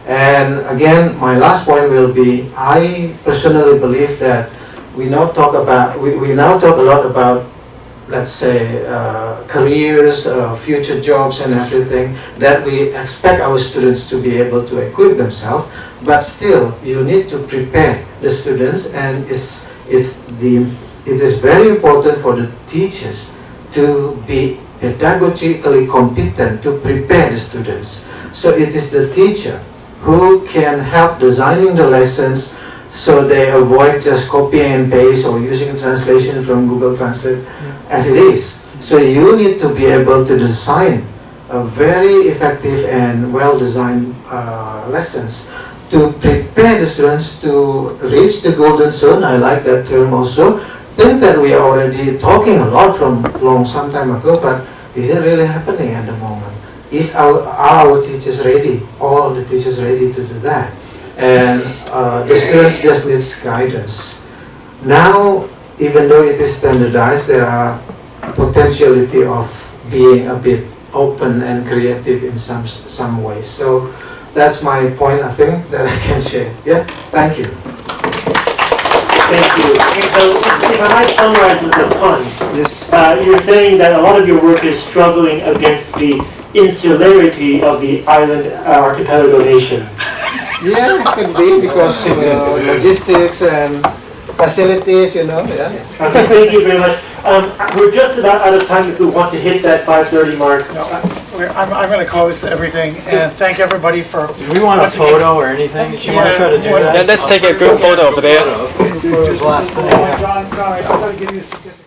S10: And again, my last point will be, I personally believe that we now talk a lot about, let's say, careers, future jobs and everything, that we expect our students to be able to equip themselves, but still you need to prepare the students, and it is very important for the teachers to be pedagogically competent to prepare the students. So it is the teacher who can help designing the lessons so they avoid just copying and paste or using translation from Google Translate as it is. So you need to be able to design a very effective and well-designed lessons to prepare the students to reach the golden zone. I like that term also. Things that we are already talking a lot from some time ago, but is it really happening at the moment? Are our teachers ready? All the teachers ready to do that? And the students just need guidance. Now, even though it is standardized, there are potentiality of being a bit open and creative in some ways. So that's my point, I think, that I can share. Yeah, thank you.
S7: Thank you. So if I might summarize with a pun,
S10: Yes.
S7: You're saying that a lot of your work is struggling against the insularity of the island archipelago nation.
S10: Yeah, it could be because logistics and facilities, yeah.
S7: Okay, thank you very much. We're just about out of time if we want to hit that 5:30 mark.
S6: No, I'm going to close everything and thank everybody for.
S4: Do we want a photo or anything? Do you want to try to do that?
S14: Let's take a group photo over there.
S6: John, I'm going to give you a certificate.